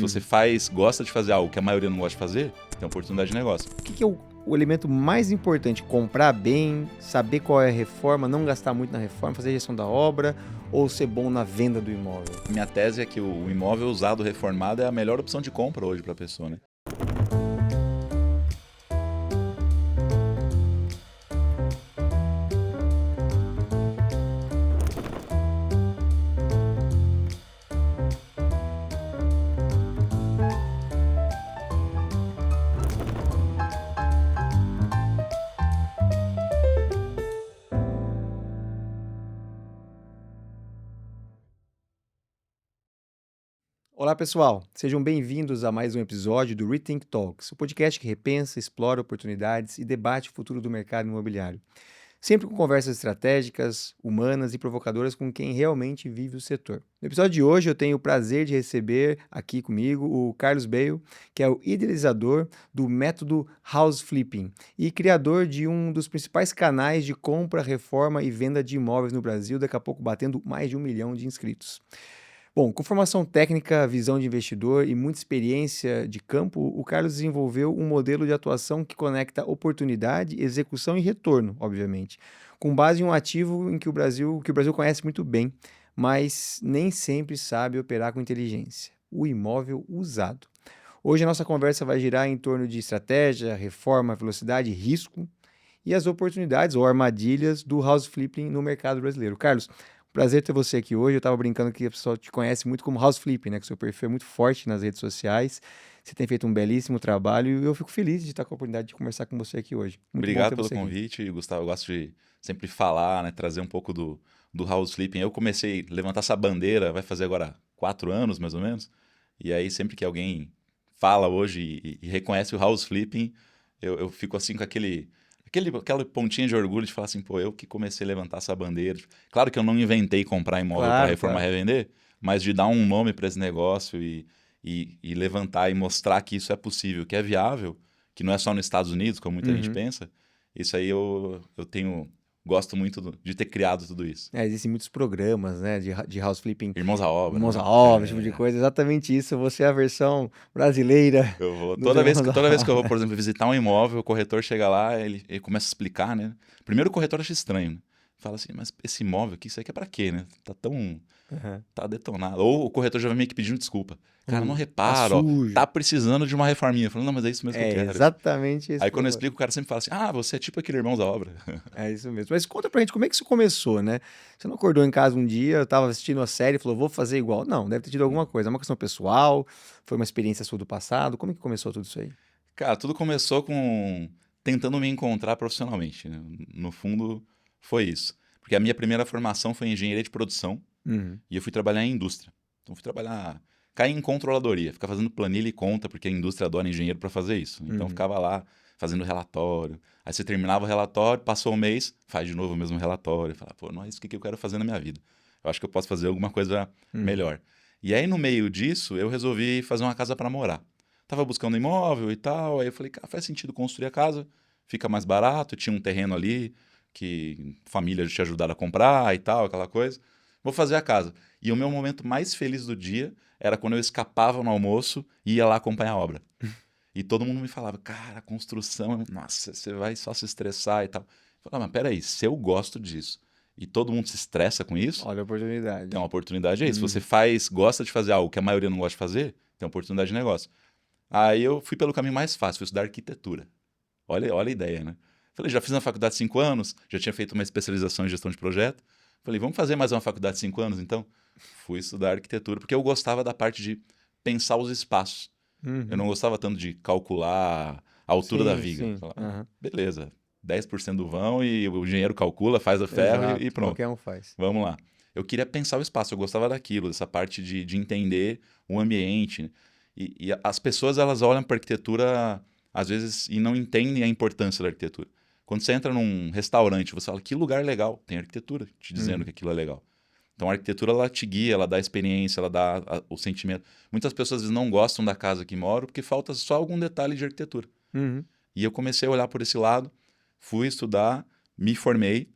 Se você gosta de fazer algo que a maioria não gosta de fazer, tem oportunidade de negócio. O que é o elemento mais importante? Comprar bem, saber qual é a reforma, não gastar muito na reforma, fazer a gestão da obra ou ser bom na venda do imóvel? Minha tese é que o imóvel usado, reformado, é a melhor opção de compra hoje para a pessoa, né? Olá pessoal, sejam bem-vindos a mais um episódio do Rethink Talks, o podcast que repensa, explora oportunidades e debate o futuro do mercado imobiliário. Sempre com conversas estratégicas, humanas e provocadoras com quem realmente vive o setor. No episódio de hoje eu tenho o prazer de receber aqui comigo o Carlos Bale, que é o idealizador do método House Flipping e criador de um dos principais canais de compra, reforma e venda de imóveis no Brasil, daqui a pouco batendo mais de 1 milhão de inscritos. Bom, com formação técnica, visão de investidor e muita experiência de campo, o Carlos desenvolveu um modelo de atuação que conecta oportunidade, execução e retorno, obviamente, com base em um ativo que o Brasil conhece muito bem, mas nem sempre sabe operar com inteligência: o imóvel usado. Hoje a nossa conversa vai girar em torno de estratégia, reforma, velocidade, risco e as oportunidades ou armadilhas do house flipping no mercado brasileiro. Carlos, prazer ter você aqui hoje. Eu estava brincando que a pessoa te conhece muito como House Flipping, né? Que o seu perfil é muito forte nas redes sociais. Você tem feito um belíssimo trabalho e eu fico feliz de estar com a oportunidade de conversar com você aqui hoje. Muito bom Obrigado ter pelo você aqui. convite, Gustavo. Eu gosto de sempre falar, né, trazer um pouco do house flipping. Eu comecei a levantar essa bandeira, vai fazer agora 4 anos, mais ou menos. E aí, sempre que alguém fala hoje e reconhece o house flipping, eu fico assim com aquela pontinha de orgulho de falar assim, pô, eu que comecei a levantar essa bandeira. Claro que eu não inventei comprar imóvel para reformar e revender, mas de dar um nome para esse negócio e levantar e mostrar que isso é possível, que é viável, que não é só nos Estados Unidos, como muita gente pensa. Isso aí gosto muito de ter criado tudo isso. Existem muitos programas, né, de house flipping. Irmãos à obra. Irmãos Né? à obra, esse tipo de coisa. Exatamente isso. Você é a versão brasileira. Eu vou, toda vez que eu vou, por exemplo, visitar um imóvel, o corretor chega lá, ele começa a explicar, né? Primeiro o corretor acha estranho, né? Fala assim, mas esse imóvel aqui, isso aqui é pra quê, né? Tá detonado. Ou o corretor já vai meio que pedindo desculpa. Cara, não repara, ó, tá precisando de uma reforminha. Eu falo, não, mas é isso mesmo que eu quero. Exatamente isso. Aí quando eu explico, o cara sempre fala assim, você é tipo aquele Irmãos à Obra. É isso mesmo. Mas conta pra gente como é que isso começou, né? Você não acordou em casa um dia, tava assistindo a série e falou, vou fazer igual. Não, deve ter tido alguma coisa. É uma questão pessoal, foi uma experiência sua do passado. Como é que começou tudo isso aí? Cara, tudo começou com tentando me encontrar profissionalmente, né? No fundo, foi isso. Porque a minha primeira formação foi em engenharia de produção e eu fui trabalhar em indústria. Então, caí em controladoria, ficar fazendo planilha e conta, porque a indústria adora engenheiro para fazer isso. Então, ficava lá fazendo relatório. Aí você terminava o relatório, passou um mês, faz de novo o mesmo relatório. Falava, pô, não é isso que eu quero fazer na minha vida. Eu acho que eu posso fazer alguma coisa melhor. E aí, no meio disso, eu resolvi fazer uma casa para morar. Tava buscando imóvel e tal, aí eu falei, cara, faz sentido construir a casa, fica mais barato, tinha um terreno ali que família tinha ajudado a comprar e tal, aquela coisa. Vou fazer a casa. E o meu momento mais feliz do dia era quando eu escapava no almoço e ia lá acompanhar a obra. E todo mundo me falava, cara, a construção, nossa, você vai só se estressar e tal. Eu falava, mas peraí, se eu gosto disso e todo mundo se estressa com isso, olha a oportunidade. tem uma oportunidade aí. Se você gosta de fazer algo que a maioria não gosta de fazer, tem uma oportunidade de negócio. Aí eu fui pelo caminho mais fácil, fui estudar arquitetura. Olha a ideia, né? Falei, já fiz uma faculdade de 5 anos, já tinha feito uma especialização em gestão de projeto. Falei, vamos fazer mais uma faculdade de 5 anos, então? Fui estudar arquitetura, porque eu gostava da parte de pensar os espaços. Eu não gostava tanto de calcular a altura da viga. Falava, beleza, 10% do vão e o engenheiro calcula, faz o ferro e pronto. Qualquer um faz. Vamos lá. Eu queria pensar o espaço, eu gostava daquilo, dessa parte de entender o ambiente. E as pessoas, elas olham para a arquitetura, às vezes, e não entendem a importância da arquitetura. Quando você entra num restaurante, você fala, que lugar legal, tem arquitetura te dizendo que aquilo é legal. Então, a arquitetura, ela te guia, ela dá a experiência, ela dá o sentimento. Muitas pessoas, às vezes, não gostam da casa que moram porque falta só algum detalhe de arquitetura. E eu comecei a olhar por esse lado, fui estudar, me formei.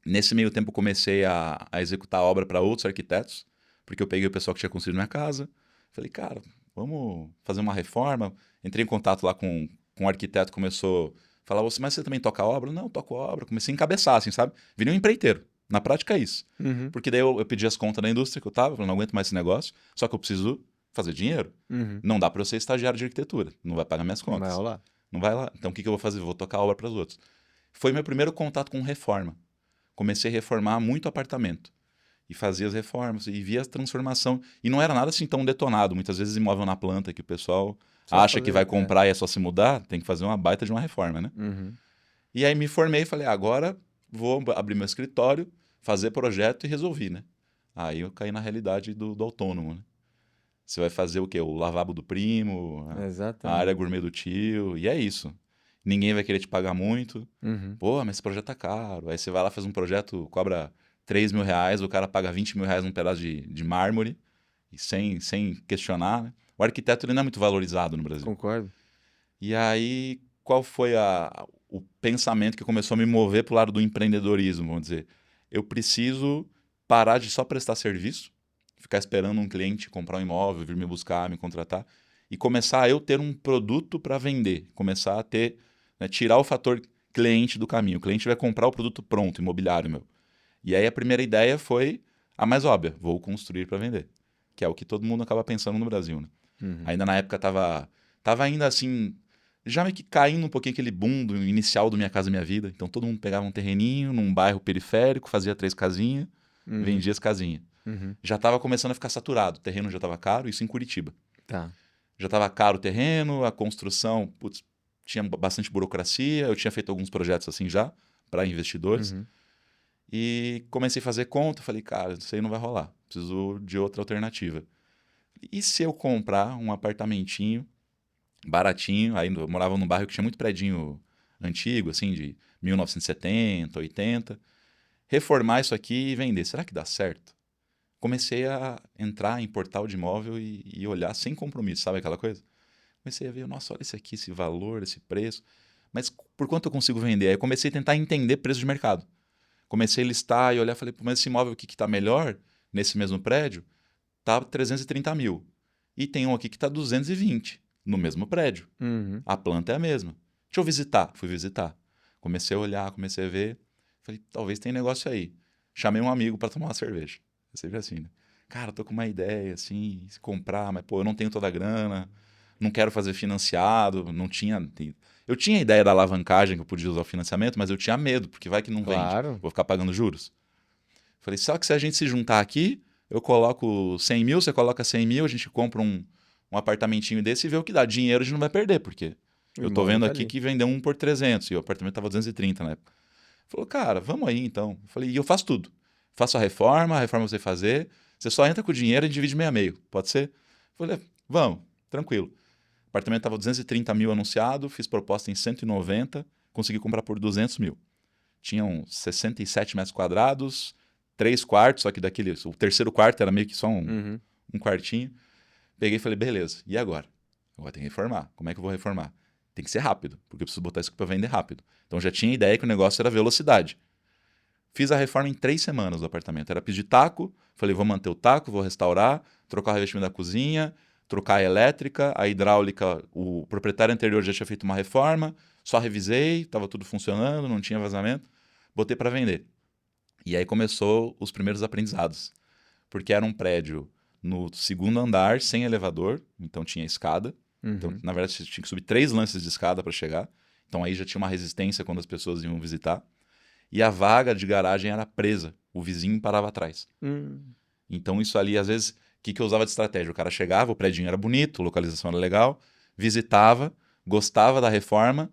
Nesse meio tempo, comecei a executar a obra para outros arquitetos, porque eu peguei o pessoal que tinha construído minha casa. Falei, cara, vamos fazer uma reforma. Entrei em contato lá com um arquiteto, começou a falar, mas você também toca obra? Não, eu toco obra. Comecei a encabeçar, assim, sabe? Virei um empreiteiro. Na prática é isso. Uhum. Porque daí eu pedi as contas da indústria que eu tava, falei, não aguento mais esse negócio, só que eu preciso fazer dinheiro. Uhum. Não dá para eu ser estagiário de arquitetura, não vai pagar minhas contas. Não vai rolar. Não vai lá. Então o que eu vou fazer? Vou tocar obra para os outros. Foi meu primeiro contato com reforma. Comecei a reformar muito apartamento. E fazia as reformas, e via a transformação. E não era nada assim tão detonado. Muitas vezes imóvel na planta que o pessoal acha que vai comprar e é só se mudar, tem que fazer uma baita de uma reforma, né? Uhum. E aí me formei e falei, agora vou abrir meu escritório, fazer projeto e resolvi, né? Aí eu caí na realidade do autônomo, né? Você vai fazer o quê? O lavabo do primo, a área gourmet do tio, e é isso. Ninguém vai querer te pagar muito. Uhum. Pô, mas esse projeto tá caro. Aí você vai lá, faz um projeto, cobra 3 mil reais, o cara paga 20 mil reais num pedaço de mármore, e sem questionar, né? O arquiteto ele não é muito valorizado no Brasil. Concordo. E aí, qual foi o pensamento que começou a me mover para o lado do empreendedorismo, vamos dizer? Eu preciso parar de só prestar serviço, ficar esperando um cliente comprar um imóvel, vir me buscar, me contratar, e começar a eu ter um produto para vender, começar a ter, né, tirar o fator cliente do caminho. O cliente vai comprar o produto pronto, imobiliário meu. E aí a primeira ideia foi a mais óbvia, vou construir para vender, que é o que todo mundo acaba pensando no Brasil, né? Uhum. Ainda na época tava ainda assim, já meio que caindo um pouquinho aquele boom inicial do Minha Casa Minha Vida. Então todo mundo pegava um terreninho num bairro periférico, fazia 3 casinhas, vendia as casinhas. Uhum. Já estava começando a ficar saturado, o terreno já estava caro, isso em Curitiba. Tá. Já estava caro o terreno, a construção, putz, tinha bastante burocracia, eu tinha feito alguns projetos assim já, para investidores. Uhum. E comecei a fazer conta, falei, cara, isso aí não vai rolar, preciso de outra alternativa. E se eu comprar um apartamentinho baratinho, aí eu morava num bairro que tinha muito predinho antigo, assim, de 1970, 80, reformar isso aqui e vender, será que dá certo? Comecei a entrar em portal de imóvel e olhar sem compromisso, sabe aquela coisa? Comecei a ver, nossa, olha esse aqui, esse valor, esse preço, mas por quanto eu consigo vender? Aí eu comecei a tentar entender preço de mercado. Comecei a listar e olhar, falei, mas esse imóvel aqui que está melhor, nesse mesmo prédio, tá 330 mil. E tem um aqui que está 220, no mesmo prédio. Uhum. A planta é a mesma. Deixa eu visitar. Fui visitar. Comecei a olhar, comecei a ver. Falei, talvez tenha negócio aí. Chamei um amigo para tomar uma cerveja. É sempre assim, né? Cara, tô com uma ideia, assim, se comprar, mas, pô, eu não tenho toda a grana, não quero fazer financiado, não tinha... Eu tinha a ideia da alavancagem que eu podia usar o financiamento, mas eu tinha medo, porque vai que não Claro. vende. Vou ficar pagando juros. Falei, só que se a gente se juntar aqui, eu coloco 100 mil, você coloca 100 mil, a gente compra um apartamentinho desse e vê o que dá. Dinheiro a gente não vai perder, porque O eu tô imóvel vendo tá aqui ali. que vendeu um por 300 e o apartamento tava 230 na época. Falou, cara, vamos aí então. Falei, e eu faço tudo. Faço a reforma você fazer, você só entra com o dinheiro e divide meio a meio, pode ser? Falei, vamos, tranquilo. O apartamento tava 230 mil anunciado, fiz proposta em 190, consegui comprar por 200 mil. Tinham 67 metros quadrados, 3 quartos, só que daquele, o terceiro quarto era meio que só um quartinho. Peguei e falei, beleza, e agora? Agora tem que reformar. Como é que eu vou reformar? Tem que ser rápido, porque eu preciso botar isso aqui para vender rápido. Então já tinha ideia que o negócio era velocidade. Fiz a reforma em 3 semanas do apartamento. Era piso de taco, falei, vou manter o taco, vou restaurar, trocar o revestimento da cozinha, trocar a elétrica, a hidráulica, o proprietário anterior já tinha feito uma reforma, só revisei, estava tudo funcionando, não tinha vazamento, botei para vender. E aí começou os primeiros aprendizados, porque era um prédio no segundo andar, sem elevador, então tinha escada. Então, na verdade, você tinha que subir 3 lances de escada para chegar. Então aí já tinha uma resistência quando as pessoas iam visitar. E a vaga de garagem era presa, o vizinho parava atrás. Então isso ali, às vezes, o que eu usava de estratégia? O cara chegava, o prédio era bonito, a localização era legal, visitava, gostava da reforma,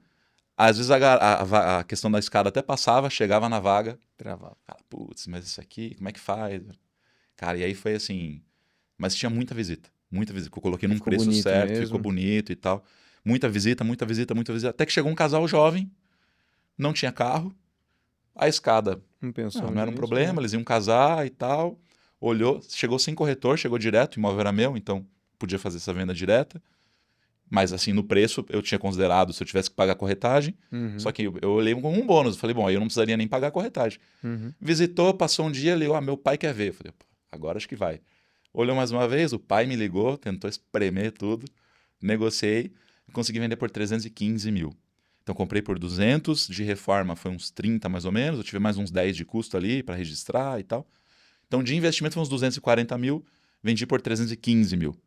às vezes a questão da escada até passava, chegava na vaga, travava. Putz, mas isso aqui, como é que faz? Cara, e aí foi assim, mas tinha muita visita, que eu coloquei num preço certo, mesmo. ficou bonito e tal. Muita visita, muita visita, muita visita, até que chegou um casal jovem, não tinha carro, a escada não era um problema, né? eles iam casar e tal, olhou, chegou sem corretor, chegou direto, o imóvel era meu, então podia fazer essa venda direta. Mas assim, no preço eu tinha considerado se eu tivesse que pagar corretagem, só que eu olhei como um bônus. Eu falei, bom, aí eu não precisaria nem pagar corretagem. Visitou, passou um dia, ligou, meu pai quer ver. Eu falei, agora acho que vai. Olhou mais uma vez, o pai me ligou, tentou espremer tudo, negociei e consegui vender por 315 mil. Então comprei por 200, de reforma foi uns 30 mais ou menos, eu tive mais uns 10 de custo ali para registrar e tal. Então de investimento foi uns 240 mil, vendi por 315 mil.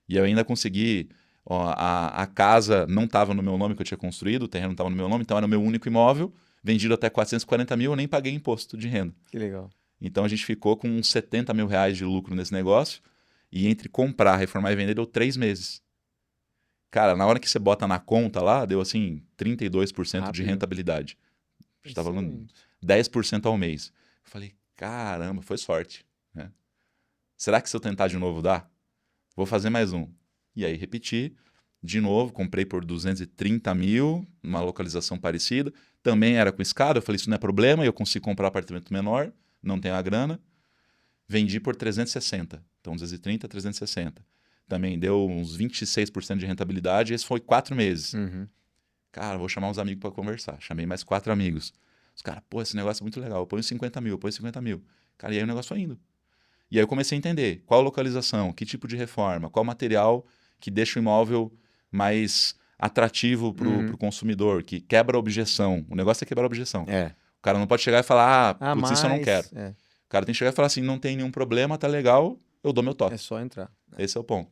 E eu ainda consegui, ó, a casa não estava no meu nome que eu tinha construído, o terreno não estava no meu nome, então era o meu único imóvel, vendido até 440 mil, eu nem paguei imposto de renda. Que legal. Então a gente ficou com uns 70 mil reais de lucro nesse negócio, e entre comprar, reformar e vender deu 3 meses. Cara, na hora que você bota na conta lá, deu assim 32% de rentabilidade. A gente estava falando 10% ao mês. Eu falei, caramba, foi sorte. Né? Será que se eu tentar de novo dá? Vou fazer mais um. E aí repeti, de novo, comprei por 230 mil, numa localização parecida. Também era com escada, eu falei, isso não é problema, eu consigo comprar um apartamento menor, não tenho a grana. Vendi por 360. Então 230, 360. Também deu uns 26% de rentabilidade, esse foi 4 meses. Cara, vou chamar uns amigos para conversar. Chamei mais 4 amigos. Os caras, pô, esse negócio é muito legal, eu ponho 50 mil, eu ponho 50 mil. Cara, e aí o negócio foi indo. E aí eu comecei a entender qual localização, que tipo de reforma, qual material que deixa o imóvel mais atrativo para o consumidor, que quebra a objeção. O negócio é quebrar a objeção. O cara não pode chegar e falar, putz, isso eu não quero. O cara tem que chegar e falar assim, não tem nenhum problema, tá legal, eu dou meu toque. É só entrar. Esse é o ponto.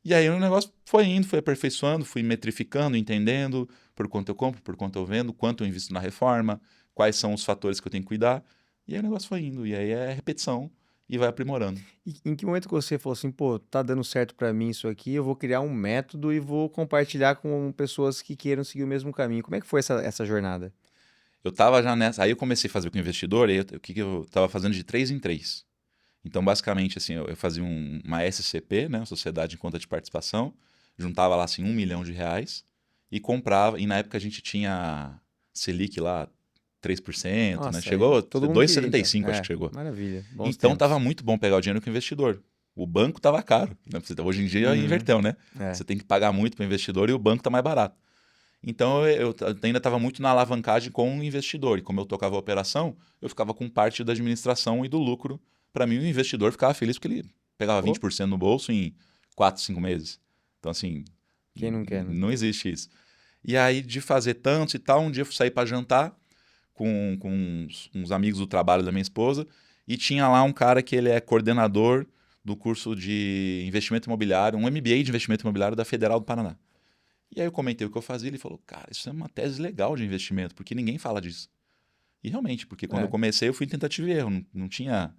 E aí o negócio foi indo, foi aperfeiçoando, fui metrificando, entendendo por quanto eu compro, por quanto eu vendo, quanto eu invisto na reforma, quais são os fatores que eu tenho que cuidar. E aí o negócio foi indo. E aí é repetição e vai aprimorando. E em que momento que você falou assim, pô, tá dando certo para mim isso aqui, eu vou criar um método e vou compartilhar com pessoas que queiram seguir o mesmo caminho. Como é que foi essa jornada? Eu tava já nessa, aí eu comecei a fazer com o investidor, e o que eu tava fazendo de 3 em 3. Então, basicamente, assim, eu fazia uma SCP, né, uma Sociedade em Conta de Participação, juntava lá, assim, R$1 milhão e comprava, e na época a gente tinha Selic lá, 3%, Nossa, né? Chegou, todo mundo 2,75 queria, acho que chegou. Maravilha. Bons Então, tempos. tava muito bom pegar o dinheiro com o investidor. O banco tava caro, né? Hoje em dia inverteu, né? Você tem que pagar muito para o investidor e o banco tá mais barato. Então, eu ainda estava muito na alavancagem com o investidor. E como eu tocava a operação, eu ficava com parte da administração e do lucro. Para mim, o investidor ficava feliz porque ele pegava 20% no bolso em 4, 5 meses. Então, assim... Quem não quer, né? Não existe isso. E aí, de fazer tanto e tal, um dia eu fui sair para jantar com uns amigos do trabalho da minha esposa e tinha lá um cara que ele é coordenador do curso de investimento imobiliário, um MBA de investimento imobiliário da Federal do Paraná. E aí eu comentei o que eu fazia, ele falou, cara, isso é uma tese legal de investimento, porque ninguém fala disso. E realmente, porque quando eu comecei, eu fui em tentativa e erro, não tinha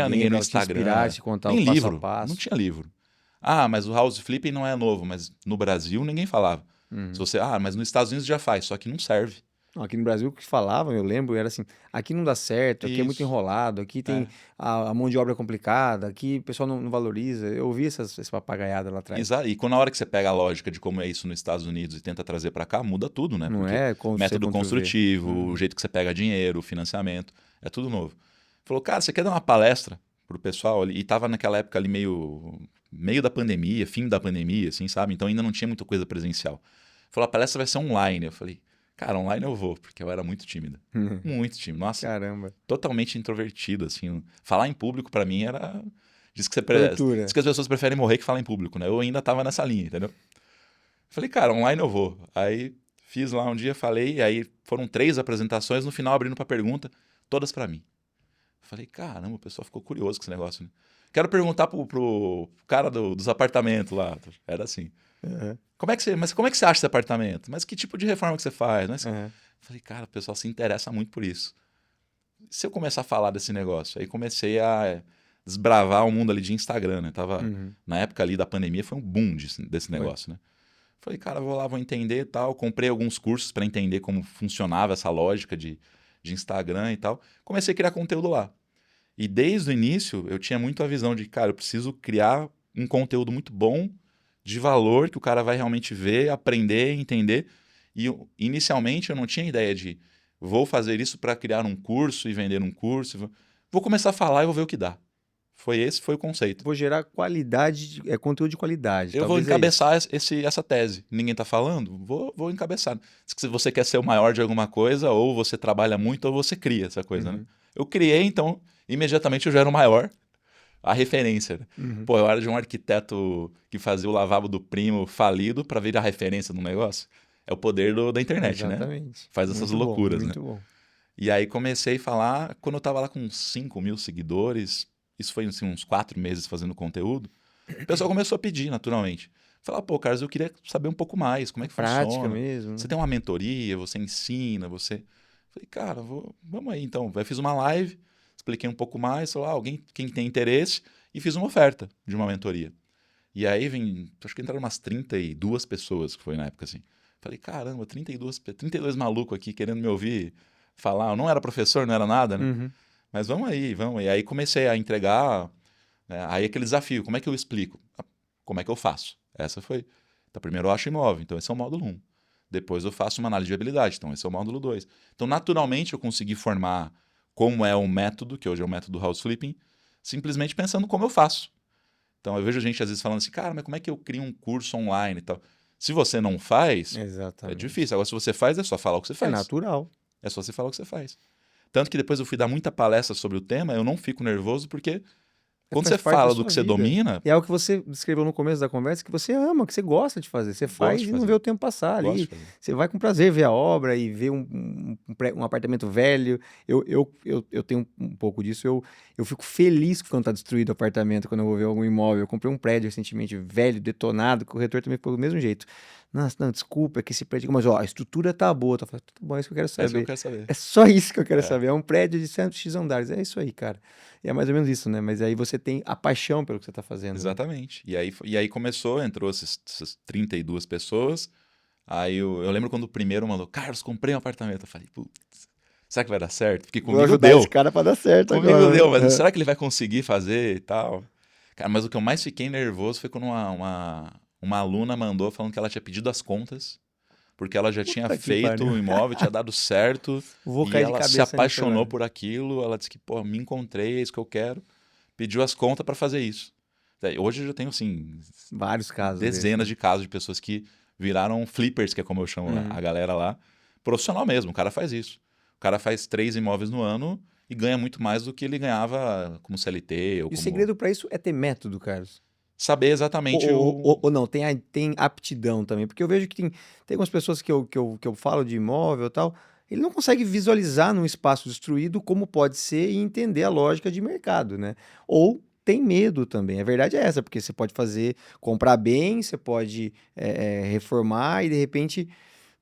ninguém no Instagram, te contar nem o passo livro, a passo. não tinha livro. Ah, mas o house flipping não é novo, mas no Brasil ninguém falava. Se você, mas nos Estados Unidos já faz, só que não serve. Não, aqui no Brasil o que falavam, eu lembro, era assim, aqui não dá certo, aqui é muito enrolado, aqui tem a mão de obra complicada, aqui o pessoal não valoriza. Eu ouvi essa papagaiada lá atrás. Exato. E quando na hora que você pega a lógica de como é isso nos Estados Unidos e tenta trazer para cá, muda tudo, né? Não Porque é como método construtivo, o jeito que você pega dinheiro, o financiamento, é tudo novo. Falou, cara, você quer dar uma palestra pro pessoal ali? E tava naquela época ali meio da pandemia, fim da pandemia, assim, sabe? Então ainda não tinha muita coisa presencial. Falou, a palestra vai ser online. Eu falei, cara, online eu vou, porque eu era muito tímido. Muito tímido. Nossa, caramba, totalmente introvertido, assim. Falar em público para mim era... Diz que as pessoas preferem morrer que falar em público, né? Eu ainda tava nessa linha, entendeu? Falei, cara, online eu vou. Aí fiz lá um dia, falei, aí foram 3 apresentações, no final abrindo para pergunta, todas para mim. Falei, caramba, o pessoal ficou curioso com esse negócio, né? Quero perguntar pro cara dos apartamentos lá. Era assim. Mas como é que você acha esse apartamento? Mas que tipo de reforma que você faz? Mas... Falei, cara, o pessoal se interessa muito por isso. Se eu começar a falar desse negócio? Aí comecei a desbravar o mundo ali de Instagram, né? Tava, na época ali da pandemia, foi um boom desse negócio, né? Falei, cara, vou lá, vou entender e tal. Comprei alguns cursos para entender como funcionava essa lógica de Instagram e tal. Comecei a criar conteúdo lá. E desde o início, eu tinha muito a visão de, cara, eu preciso criar um conteúdo muito bom, de valor, que o cara vai realmente ver, aprender, entender. E inicialmente eu não tinha ideia de, vou fazer isso para criar um curso e vender um curso. Vou começar a falar e vou ver o que dá. Esse foi o conceito. Vou gerar qualidade, conteúdo de qualidade. Eu vou encabeçar essa tese. Ninguém está falando? Vou encabeçar. Se você quer ser o maior de alguma coisa, ou você trabalha muito, ou você cria essa coisa, né? Eu criei, então, imediatamente eu já era o maior. a referência. Pô, eu era de um arquiteto que fazia o lavabo do primo falido para vir a referência no negócio. É o poder da internet, né? Exatamente. Faz essas Muito loucuras, bom, né? muito bom. E aí comecei a falar, quando eu tava lá com 5 mil seguidores, isso foi assim, uns 4 meses fazendo conteúdo, o pessoal começou a pedir naturalmente. Falar, pô, Carlos, eu queria saber um pouco mais, como é que Prática funciona? mesmo. Você tem uma mentoria, você ensina, você... Falei, cara, vamos aí então. Aí fiz uma live, expliquei um pouco mais, falei, alguém, quem tem interesse, e fiz uma oferta de uma mentoria. E aí acho que entraram umas 32 pessoas, que foi na época assim. Falei, caramba, 32 malucos aqui querendo me ouvir falar. Eu não era professor, não era nada, né? Mas vamos aí, vamos. E aí comecei a entregar, né? Aí aquele desafio, como é que eu explico? Como é que eu faço? Essa foi. Então, primeiro eu acho imóvel, então esse é o módulo 1. Depois eu faço uma análise de viabilidade, então esse é o módulo 2. Então, naturalmente, eu consegui formar como é o método, que hoje é o método house flipping, simplesmente pensando como eu faço. Então, eu vejo gente às vezes falando assim, cara, mas como é que eu crio um curso online e tal? Se você não faz, é Exatamente. difícil. Agora, se você faz, é só falar o que você É faz. natural. É só você falar o que você faz. Tanto que depois eu fui dar muita palestra sobre o tema, eu não fico nervoso, porque quando você Faz parte da fala do sua que você vida. domina, E é o que você descreveu no começo da conversa, que você ama, que você gosta de fazer. Você gosto faz de e não fazer. vê o tempo passar Gosto ali. de fazer. Você vai com prazer ver a obra e ver um apartamento velho. Eu tenho um pouco disso. Eu fico feliz quando está destruído o apartamento, quando eu vou ver algum imóvel. Eu comprei um prédio recentemente velho, detonado, o corretor também ficou do mesmo jeito. Nossa, não, desculpa, é que esse prédio... Mas, ó, a estrutura tá boa. Tá bom, é isso que eu quero É isso que eu saber. quero saber. É só isso que eu quero É. saber. É um prédio de 100x andares. É isso aí, cara. E é mais ou menos isso, né? Mas aí você tem a paixão pelo que você está fazendo. Né? Exatamente. E aí começou, entrou essas 32 pessoas. Aí eu lembro quando o primeiro mandou, Carlos, comprei um apartamento. Eu falei, putz, será que vai dar certo? Porque Vou comigo ajudar deu. esse cara para dar certo Comigo agora. deu, mas Né? será que ele vai conseguir fazer e tal? Cara, mas o que eu mais fiquei nervoso foi quando uma aluna mandou falando que ela tinha pedido as contas, porque ela já tinha Puta que feito pariu. o imóvel, tinha dado certo, Vou e cair de ela se cabeça nisso apaixonou agora. por aquilo. Ela disse que, pô, me encontrei, é isso que eu quero. Pediu as contas para fazer isso. Hoje eu já tenho, assim, Vários casos desses, dezenas né? de casos de pessoas que viraram flippers, que é como eu chamo a galera lá, profissional mesmo. O cara faz isso. O cara faz 3 imóveis no ano e ganha muito mais do que ele ganhava como CLT ou E o como... segredo para isso é ter método, Carlos. Saber exatamente o... Ou não, tem aptidão também. Porque eu vejo que tem algumas pessoas que eu falo de imóvel e tal, ele não consegue visualizar num espaço destruído como pode ser e entender a lógica de mercado, né? Ou tem medo também. A verdade é essa, porque você pode comprar bem, você pode reformar e de repente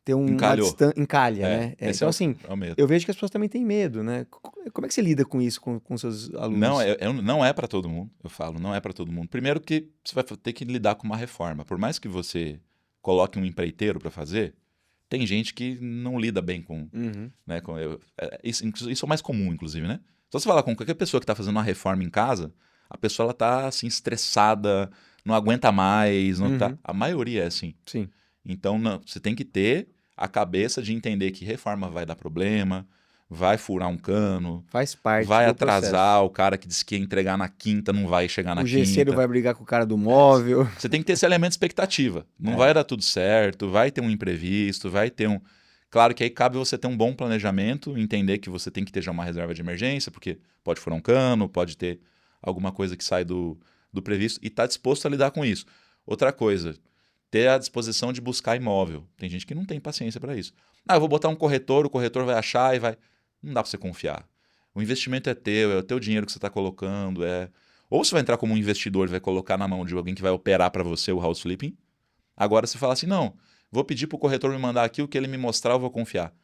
ter uma Encalhou. distância, encalha, É, né? esse Então, assim, é o medo. eu vejo que as pessoas também têm medo, né? Como é que você lida com isso com seus Não, alunos? não é para todo mundo, eu falo, não é para todo mundo. Primeiro que você vai ter que lidar com uma reforma. Por mais que você coloque um empreiteiro para fazer, tem gente que não lida bem com... Uhum. Né, isso é o mais comum, inclusive, né? Se você falar com qualquer pessoa que está fazendo uma reforma em casa, a pessoa ela tá assim, estressada, não aguenta mais, não tá... Uhum. A maioria é assim. Sim. Então, você tem que ter a cabeça de entender que reforma vai dar problema, vai furar um cano, Faz parte vai do atrasar, processo. o cara que disse que ia entregar na quinta não vai chegar na O gesseiro quinta. vai brigar com o cara do móvel. Você tem que ter esse elemento de expectativa. Não vai dar tudo certo, vai ter um imprevisto, vai ter um... Claro que aí cabe você ter um bom planejamento, entender que você tem que ter já uma reserva de emergência, porque pode furar um cano, pode ter alguma coisa que sai do previsto, e estar disposto a lidar com isso. Outra coisa, ter a disposição de buscar imóvel. Tem gente que não tem paciência para isso. Ah, eu vou botar um corretor, o corretor vai achar e vai... Não dá para você confiar. O investimento é o teu dinheiro que você está colocando, Ou você vai entrar como um investidor e vai colocar na mão de alguém que vai operar para você o house flipping. Agora você fala assim, não, vou pedir para o corretor me mandar aqui, o que ele me mostrar eu vou confiar.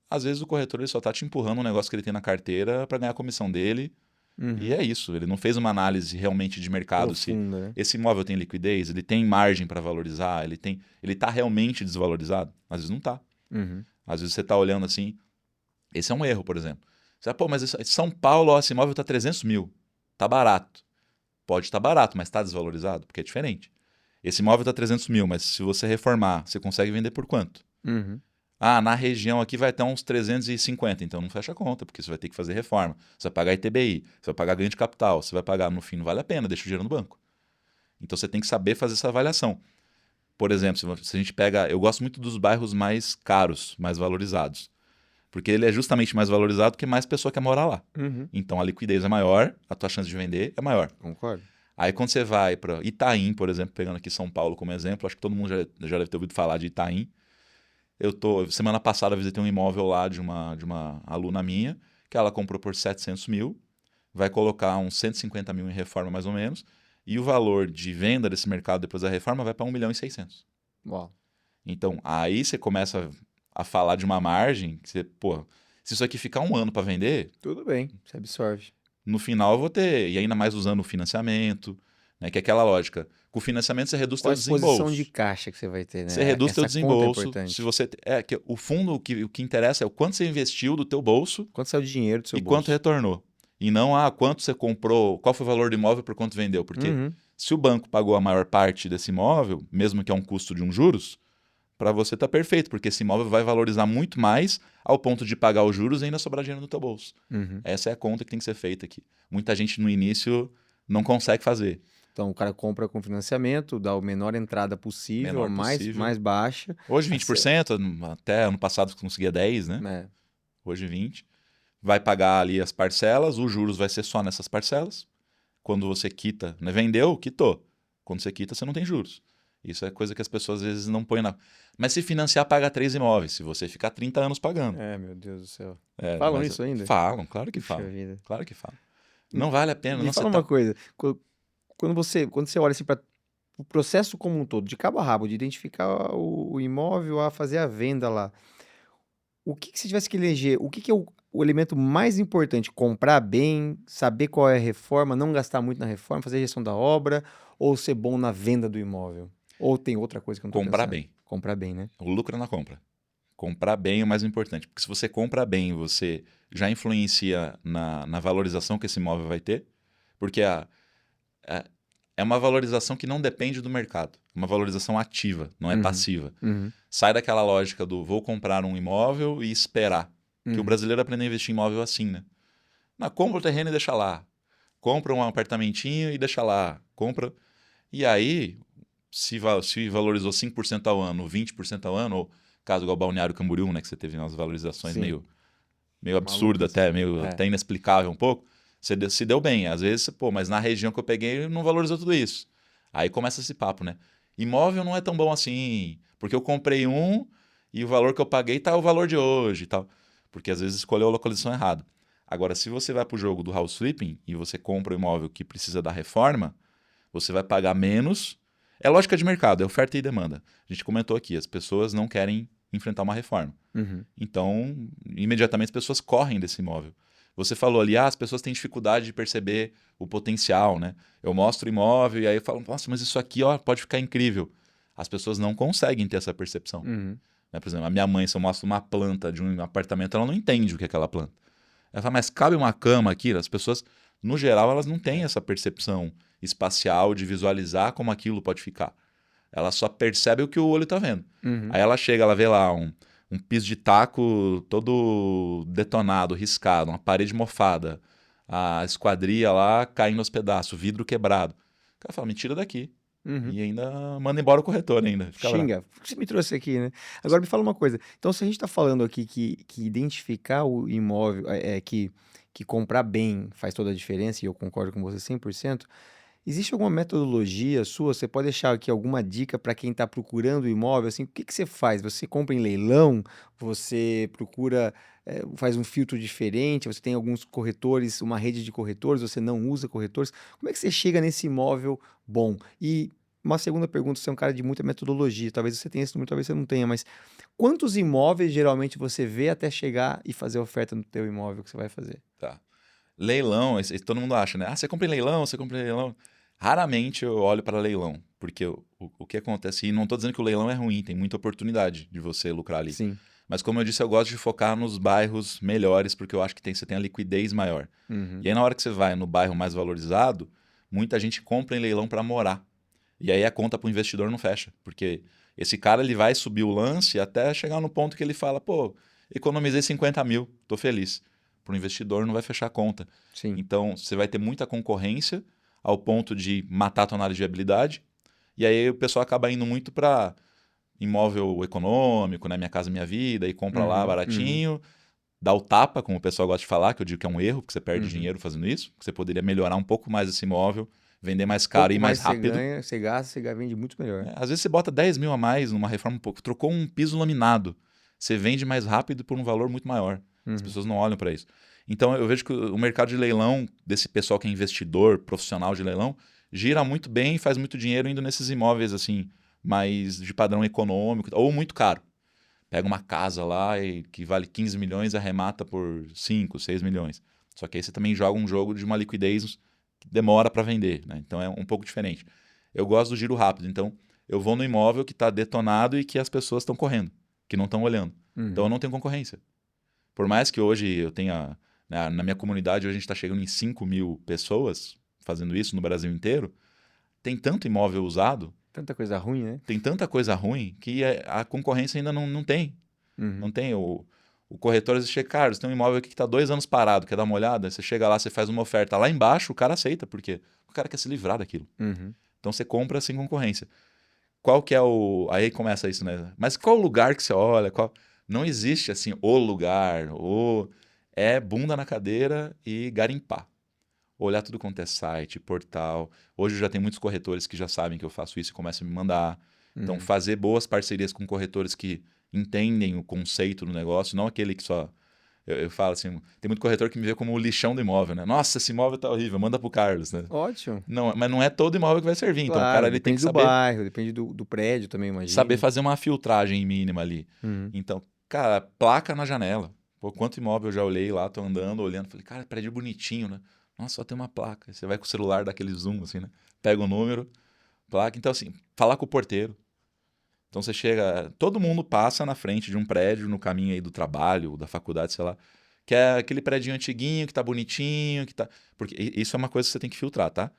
Às vezes o corretor ele só está te empurrando um negócio que ele tem na carteira para ganhar a comissão dele. E é isso, ele não fez uma análise realmente de mercado. Profunda, né? Esse imóvel tem liquidez, ele tem margem para valorizar, ele está realmente desvalorizado? Às vezes não está. Às vezes você está olhando assim, esse é um erro, por exemplo. Você fala, pô, mas São Paulo, ó, esse imóvel está 300 mil, está barato. Pode estar barato, mas está desvalorizado, porque é diferente. Esse imóvel está 300 mil, mas se você reformar, você consegue vender por quanto? Ah, na região aqui vai ter uns 350, então não fecha a conta, porque você vai ter que fazer reforma. Você vai pagar ITBI, você vai pagar ganho de capital, você vai pagar, no fim, não vale a pena, deixa o dinheiro no banco. Então você tem que saber fazer essa avaliação. Por exemplo, se a gente pega... Eu gosto muito dos bairros mais caros, mais valorizados. Porque ele é justamente mais valorizado porque mais pessoa quer morar lá. Então a liquidez é maior, a tua chance de vender é maior. Concordo. Aí quando você vai para Itaim, por exemplo, pegando aqui São Paulo como exemplo, acho que todo mundo já deve ter ouvido falar de Itaim. Semana passada eu visitei um imóvel lá de uma aluna minha, que ela comprou por 700 mil, vai colocar uns 150 mil em reforma mais ou menos, e o valor de venda desse mercado depois da reforma vai para 1 milhão e 600. Uau. Então, aí você começa a falar de uma margem, que você, pô, se isso aqui ficar 1 ano para vender... Tudo bem, você absorve. No final eu vou ter, e ainda mais usando o financiamento, né, que é aquela lógica. Com o financiamento você reduz Qual a teu desembolso. exposição de caixa que você vai ter, né? Você reduz teu Essa conta desembolso. é importante. Se você que o fundo, o que interessa é o quanto você investiu do teu bolso Quanto saiu de dinheiro do seu e bolso. quanto retornou. E não quanto você comprou, qual foi o valor do imóvel por quanto vendeu. Porque se o banco pagou a maior parte desse imóvel, mesmo que é um custo de um juros, para você tá perfeito, porque esse imóvel vai valorizar muito mais ao ponto de pagar os juros e ainda sobrar dinheiro no teu bolso. Essa é a conta que tem que ser feita aqui. Muita gente no início não consegue fazer. Então o cara compra com financiamento, dá a menor entrada possível, mais baixa. Hoje 20%, até ano passado conseguia 10%, né? Hoje 20%. Vai pagar ali as parcelas, os juros vai ser só nessas parcelas. Quando você quita, né? Vendeu, quitou. Quando você quita, você não tem juros. Isso é coisa que as pessoas às vezes não põem na... Mas se financiar, paga 3 imóveis. Se você ficar 30 anos pagando. Meu Deus do céu. Falam isso ainda? Falam, claro que falam. Claro que falam. Não vale a pena. Me fala uma coisa. Quando você olha assim para o processo como um todo, de cabo a rabo, de identificar o imóvel a fazer a venda lá, o que você tivesse que eleger? O que é o elemento mais importante? Comprar bem, saber qual é a reforma, não gastar muito na reforma, fazer a gestão da obra, ou ser bom na venda do imóvel? Ou tem outra coisa que eu não estou Comprar pensando? bem. Comprar bem, né? O lucro é na compra. Comprar bem é o mais importante. Porque se você compra bem, você já influencia na valorização que esse imóvel vai ter. Porque é uma valorização que não depende do mercado. É uma valorização ativa, não é passiva. Sai daquela lógica do vou comprar um imóvel e esperar. Que o brasileiro aprendeu a investir em imóvel assim, né? Compra o terreno e deixa lá. Compra um apartamentinho e deixa lá. Compra. E aí, se valorizou 5% ao ano, 20% ao ano, ou caso igual Balneário Camboriú, né? Que você teve umas valorizações meio absurdas até, até inexplicável um pouco. Se deu bem. Às vezes, mas na região que eu peguei não valorizou tudo isso. Aí começa esse papo, né? Imóvel não é tão bom assim, porque eu comprei um e o valor que eu paguei tá o valor de hoje e tal. Porque às vezes escolheu a localização errada. Agora, se você vai pro jogo do house flipping e você compra um imóvel que precisa da reforma, você vai pagar menos. É lógica de mercado, é oferta e demanda. A gente comentou aqui, as pessoas não querem enfrentar uma reforma. Então, imediatamente as pessoas correm desse imóvel. Você falou ali, as pessoas têm dificuldade de perceber o potencial, né? Eu mostro o imóvel e aí eu falo, nossa, mas isso aqui pode ficar incrível. As pessoas não conseguem ter essa percepção. Né? Por exemplo, a minha mãe, se eu mostro uma planta de um apartamento, ela não entende o que é aquela planta. Ela fala, mas cabe uma cama aqui? As pessoas, no geral, elas não têm essa percepção espacial de visualizar como aquilo pode ficar. Ela só percebe o que o olho está vendo. Aí ela chega, ela vê lá um piso de taco todo detonado, riscado, uma parede mofada, a esquadria lá caindo aos pedaços, vidro quebrado. O cara fala, me tira daqui. E ainda manda embora o corretor ainda. Xinga. Por que você me trouxe aqui, né? Agora me fala uma coisa. Então, se a gente está falando aqui que identificar o imóvel, que comprar bem faz toda a diferença, e eu concordo com você 100%, existe alguma metodologia sua? Você pode deixar aqui alguma dica para quem está procurando o imóvel? Assim, o que você faz? Você compra em leilão? Você procura, faz um filtro diferente? Você tem alguns corretores, uma rede de corretores? Você não usa corretores? Como é que você chega nesse imóvel bom? E uma segunda pergunta, você é um cara de muita metodologia, talvez você tenha esse número, talvez você não tenha, mas quantos imóveis geralmente você vê até chegar e fazer a oferta no teu imóvel que você vai fazer? Tá. Leilão, todo mundo acha, né? Você compra em leilão, você compra em leilão. Raramente eu olho para leilão, porque o que acontece, e não estou dizendo que o leilão é ruim, tem muita oportunidade de você lucrar ali. Sim. Mas como eu disse, eu gosto de focar nos bairros melhores, porque eu acho que você tem a liquidez maior. E aí na hora que você vai no bairro mais valorizado, muita gente compra em leilão para morar. E aí a conta para o investidor não fecha, porque esse cara ele vai subir o lance até chegar no ponto que ele fala, economizei 50 mil, estou feliz. Para o investidor não vai fechar a conta. Sim. Então você vai ter muita concorrência ao ponto de matar a tua análise de viabilidade. E aí o pessoal acaba indo muito para imóvel econômico, né? Minha Casa Minha Vida, e compra lá baratinho. dar o tapa, como o pessoal gosta de falar, que eu digo que é um erro, porque você perde dinheiro fazendo isso, que você poderia melhorar um pouco mais esse imóvel, vender mais caro e ir mais rápido. Você gasta, você vende muito melhor. Às vezes você bota 10 mil a mais numa reforma um pouco, trocou um piso laminado, você vende mais rápido por um valor muito maior. As pessoas não olham para isso. Então eu vejo que o mercado de leilão, desse pessoal que é investidor, profissional de leilão, gira muito bem e faz muito dinheiro indo nesses imóveis assim, mais de padrão econômico, ou muito caro. Pega uma casa lá que vale 15 milhões e arremata por 5, 6 milhões. Só que aí você também joga um jogo de uma liquidez que demora para vender, né? Então é um pouco diferente. Eu gosto do giro rápido, então eu vou no imóvel que está detonado e que as pessoas estão correndo, que não estão olhando. Então eu não tenho concorrência. Por mais que hoje eu tenha, né, na minha comunidade, hoje a gente está chegando em 5 mil pessoas fazendo isso no Brasil inteiro, tem tanto imóvel usado, Tanta coisa ruim, né? tem tanta coisa ruim que a concorrência ainda não tem. Não tem. O corretor às vezes chega, Carlos, tem um imóvel aqui que está 2 anos parado, quer dar uma olhada? Você chega lá, você faz uma oferta lá embaixo, o cara aceita, porque o cara quer se livrar daquilo. Então você compra sem concorrência. Qual que é o... Aí começa isso, né? Mas qual o lugar que você olha? Não existe assim o lugar, é bunda na cadeira e garimpar. Olhar tudo quanto é site, portal. Hoje já tem muitos corretores que já sabem que eu faço isso e começam a me mandar. Então, fazer boas parcerias com corretores que entendem o conceito do negócio, não aquele que só... Eu falo assim, tem muito corretor que me vê como o lixão do imóvel, né? Nossa, esse imóvel tá horrível, manda pro Carlos, né? Ótimo. Não, mas não é todo imóvel que vai servir. Então, o Claro, cara ele tem depende que do saber, bairro, depende do prédio também, imagino. saber fazer uma filtragem mínima ali. Então, cara, placa na janela. Pô, quanto imóvel eu já olhei lá, tô andando, olhando, falei, cara, prédio bonitinho, né? Nossa, só tem uma placa. Aí você vai com o celular, dá aquele zoom, assim, né? Pega o número, placa. Então, assim, falar com o porteiro. Então, você chega... Todo mundo passa na frente de um prédio, no caminho aí do trabalho, da faculdade, sei lá, que é aquele prédio antiguinho, que tá bonitinho, que tá... Porque isso é uma coisa que você tem que filtrar, tá?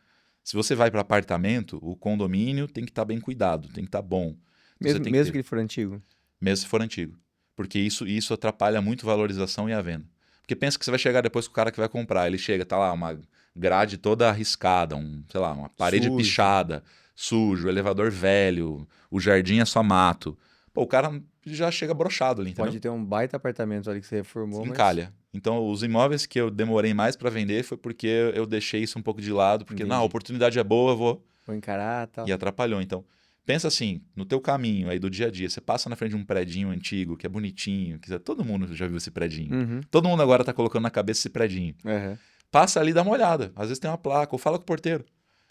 Se você vai para apartamento, o condomínio tem que estar bem cuidado, tem que estar bom. Então, Mesmo que ele for antigo? Mesmo se for antigo. Porque isso atrapalha muito a valorização e a venda. Porque pensa que você vai chegar depois com o cara que vai comprar. Ele chega, tá lá, uma grade toda arriscada, sei lá, uma parede Sujo. pichada, sujo, elevador velho, o jardim é só mato. Pô, o cara já chega broxado ali, entendeu? Pode ter um baita apartamento ali que você reformou, mas... Encalha. Então, os imóveis que eu demorei mais para vender foi porque eu deixei isso um pouco de lado, porque, não, a oportunidade é boa, eu vou... Vou encarar e tal. E atrapalhou. Então, pensa assim, no teu caminho aí do dia a dia, você passa na frente de um predinho antigo, que é bonitinho, todo mundo já viu esse predinho. Todo mundo agora tá colocando na cabeça esse predinho. Passa ali e dá uma olhada. Às vezes tem uma placa, ou fala com o porteiro.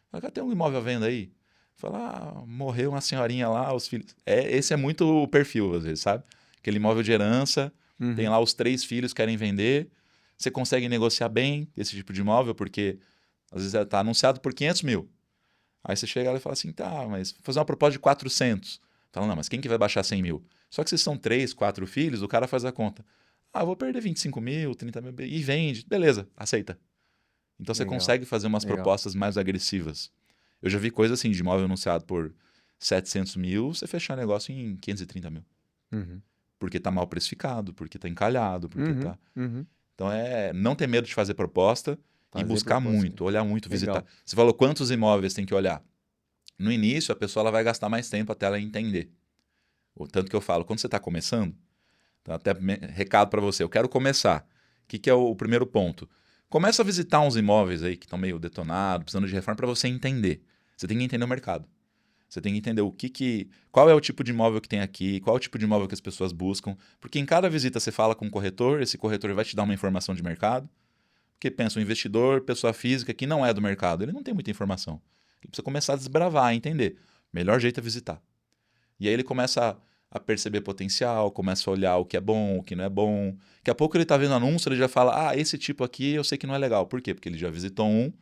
Fala, tem um imóvel à venda aí? Fala, morreu uma senhorinha lá, os filhos... Esse é muito o perfil, às vezes, sabe? Aquele imóvel de herança, tem lá os 3 filhos que querem vender, você consegue negociar bem esse tipo de imóvel, porque às vezes tá anunciado por 500 mil. Aí você chega lá e fala assim, tá, mas vou fazer uma proposta de 400. Fala, não, mas quem que vai baixar 100 mil? Só que vocês são 3, 4 filhos, o cara faz a conta. Ah, vou perder 25 mil, 30 mil, e vende. Beleza, aceita. Então você consegue fazer umas propostas mais agressivas. Eu já vi coisa assim, de imóvel anunciado por 700 mil, você fechar negócio em 530 mil. Porque tá mal precificado, porque tá encalhado, porque tá... Então não ter medo de fazer proposta, e buscar muito, olhar muito, visitar. Você falou quantos imóveis tem que olhar. No início, a pessoa ela vai gastar mais tempo até ela entender. O tanto que eu falo, quando você está começando, então até recado para você, eu quero começar. O que é o primeiro ponto? Começa a visitar uns imóveis aí que estão meio detonados, precisando de reforma, para você entender. Você tem que entender o mercado. Você tem que entender qual é o tipo de imóvel que tem aqui, qual é o tipo de imóvel que as pessoas buscam. Porque em cada visita você fala com um corretor, esse corretor vai te dar uma informação de mercado. Porque pensa, um investidor, pessoa física que não é do mercado, ele não tem muita informação. Ele precisa começar a desbravar, a entender. O melhor jeito é visitar. E aí ele começa a perceber potencial, começa a olhar o que é bom, o que não é bom. Daqui a pouco ele está vendo anúncio, ele já fala, esse tipo aqui eu sei que não é legal. Por quê? Porque ele já visitou um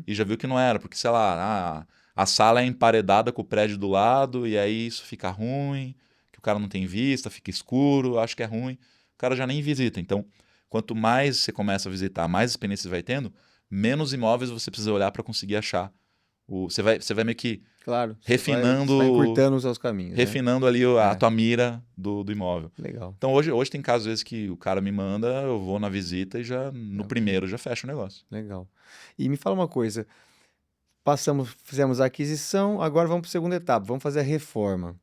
e já viu que não era. Porque, sei lá, a sala é emparedada com o prédio do lado e aí isso fica ruim, que o cara não tem vista, fica escuro, acho que é ruim. O cara já nem visita. Então, quanto mais você começa a visitar, mais experiência você vai tendo, menos imóveis você precisa olhar para conseguir achar. Você vai meio que refinando... Você vai encurtando os seus caminhos. Refinando ali a tua mira do imóvel. Legal. Então hoje tem casos às vezes que o cara me manda, eu vou na visita e já no primeiro já fecho o negócio. Legal. E me fala uma coisa, fizemos a aquisição, agora vamos para a segunda etapa, vamos fazer a reforma.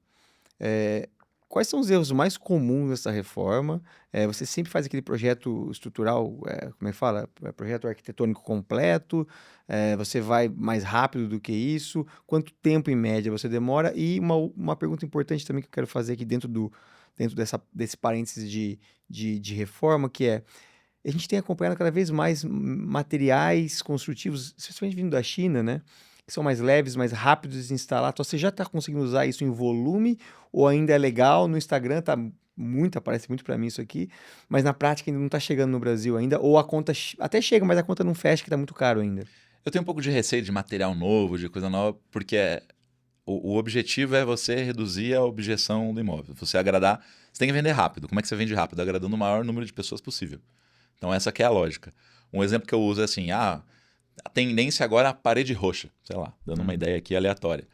quais são os erros mais comuns dessa reforma? Você sempre faz aquele projeto estrutural, como é que fala? Projeto arquitetônico completo? Você vai mais rápido do que isso? Quanto tempo, em média, você demora? E uma pergunta importante também que eu quero fazer aqui dentro desse parênteses de reforma, que é, a gente tem acompanhado cada vez mais materiais construtivos, especialmente vindo da China, né? Que são mais leves, mais rápidos de instalar. Então, você já está conseguindo usar isso em volume ou ainda é legal? No Instagram aparece muito para mim isso aqui, mas na prática ainda não está chegando no Brasil ainda, ou a conta até chega, mas a conta não fecha, que está muito caro ainda. Eu tenho um pouco de receio de material novo, de coisa nova, porque o objetivo é você reduzir a objeção do imóvel. Você agradar, você tem que vender rápido. Como é que você vende rápido? Agradando o maior número de pessoas possível. Então essa que é a lógica. Um exemplo que eu uso é assim, a tendência agora é a parede roxa, sei lá, dando uma ideia aqui aleatória.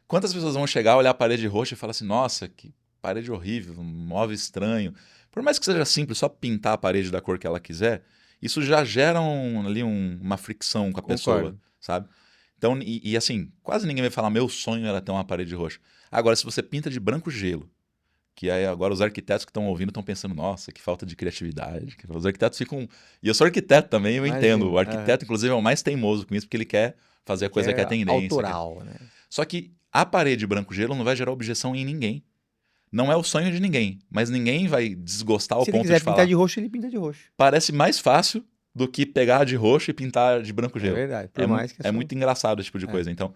Quantas pessoas vão chegar, olhar a parede roxa e falar assim, nossa, que parede horrível, um móvel estranho. Por mais que seja simples, só pintar a parede da cor que ela quiser, isso já gera uma fricção com a pessoa, sabe? Então, e assim, quase ninguém vai falar, meu sonho era ter uma parede roxa. Agora, se você pinta de branco gelo, que aí agora os arquitetos que estão ouvindo estão pensando, nossa, que falta de criatividade. Os arquitetos ficam... E eu sou arquiteto também, eu entendo. O arquiteto, inclusive, é o mais teimoso com isso, porque ele quer fazer a coisa que é tendência. Autoral, né? Só que a parede branco gelo não vai gerar objeção em ninguém. Não é o sonho de ninguém, mas ninguém vai desgostar ao ponto de falar. Se ele quiser pintar de roxo, ele pinta de roxo. Parece mais fácil do que pegar de roxo e pintar de branco gelo. É verdade. Por mais que é muito engraçado esse tipo de coisa. Então,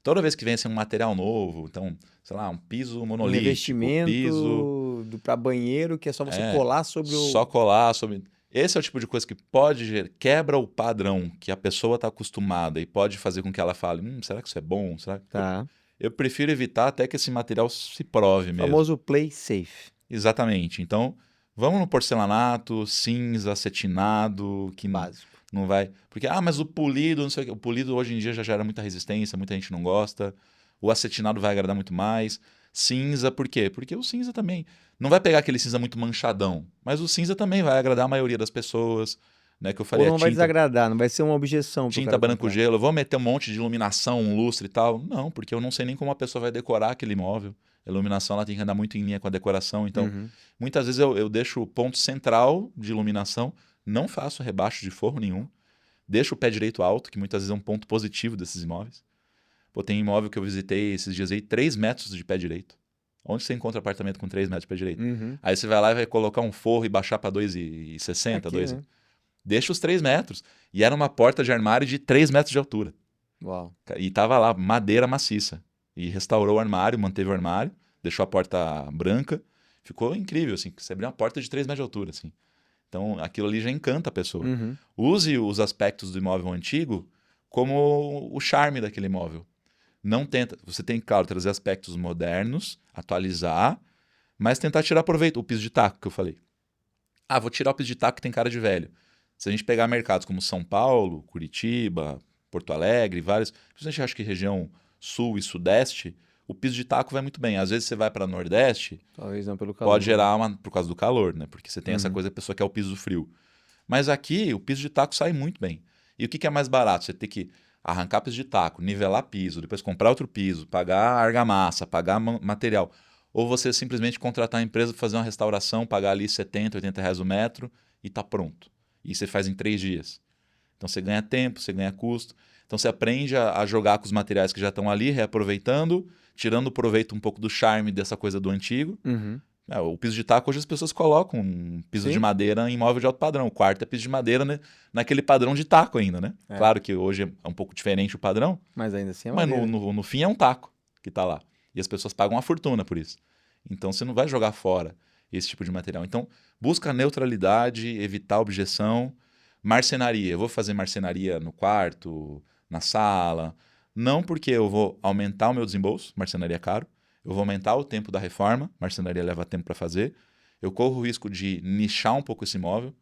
toda vez que vem assim, um material novo, então, sei lá, um piso monolítico, revestimento para banheiro, que é só você colar sobre o... Só colar sobre... Esse é o tipo de coisa que quebra o padrão que a pessoa está acostumada e pode fazer com que ela fale, será que isso é bom? Será que... Eu prefiro evitar até que esse material se prove mesmo. O famoso play safe. Exatamente. Então, vamos no porcelanato, cinza, acetinado, que básico. Não vai... Porque, mas o polido, não sei o que. O polido hoje em dia já gera muita resistência, muita gente não gosta. O acetinado vai agradar muito mais. Cinza, por quê? Porque o cinza também... Não vai pegar aquele cinza muito manchadão, mas o cinza também vai agradar a maioria das pessoas. Né, que eu falei, ou não vai desagradar, não vai ser uma objeção. Tinta branco gelo, eu vou meter um monte de iluminação, um lustre e tal. Não, porque eu não sei nem como a pessoa vai decorar aquele imóvel. A iluminação ela tem que andar muito em linha com a decoração. Então, muitas vezes eu deixo o ponto central de iluminação, não faço rebaixo de forro nenhum, deixo o pé direito alto, que muitas vezes é um ponto positivo desses imóveis. Pô, tem imóvel que eu visitei esses dias aí, 3 metros de pé direito. Onde você encontra apartamento com 3 metros de pé direito? Aí você vai lá e vai colocar um forro e baixar para 2,60, 2. Né? Deixa os 3 metros. E era uma porta de armário de 3 metros de altura. Uau. E tava lá, madeira maciça. E restaurou o armário, manteve o armário, deixou a porta branca. Ficou incrível, assim. Você abriu uma porta de 3 metros de altura, assim. Então, aquilo ali já encanta a pessoa. Use os aspectos do imóvel antigo como o charme daquele imóvel. Não tenta... Você tem, claro, trazer aspectos modernos, atualizar, mas tentar tirar proveito. O piso de taco que eu falei. Vou tirar o piso de taco que tem cara de velho. Se a gente pegar mercados como São Paulo, Curitiba, Porto Alegre, vários... Principalmente acho que região sul e sudeste, o piso de taco vai muito bem. Às vezes você vai para Nordeste, talvez não pelo calor, pode gerar por causa do calor, né? Porque você tem essa coisa, a pessoa quer o piso frio. Mas aqui, o piso de taco sai muito bem. E o que é mais barato? Você tem que arrancar piso de taco, nivelar piso, depois comprar outro piso, pagar argamassa, pagar material. Ou você simplesmente contratar a empresa para fazer uma restauração, pagar ali 70, 80 reais o metro e tá pronto. E você faz em 3 dias. Então você ganha tempo, você ganha custo. Então você aprende a jogar com os materiais que já estão ali, reaproveitando, tirando proveito um pouco do charme dessa coisa do antigo. O piso de taco, hoje as pessoas colocam um piso de madeira em móvel de alto padrão. O quarto é piso de madeira, né? Naquele padrão de taco ainda, né? Claro que hoje é um pouco diferente o padrão. Mas ainda assim é madeira. Mas no fim é um taco que está lá. E as pessoas pagam uma fortuna por isso. Então você não vai jogar fora esse tipo de material. Então busca neutralidade, evitar objeção. Marcenaria. Eu vou fazer marcenaria no quarto, na sala. Não porque eu vou aumentar o meu desembolso, marcenaria é caro. Eu vou aumentar o tempo da reforma, marcenaria leva tempo para fazer. Eu corro o risco de nichar um pouco esse imóvel.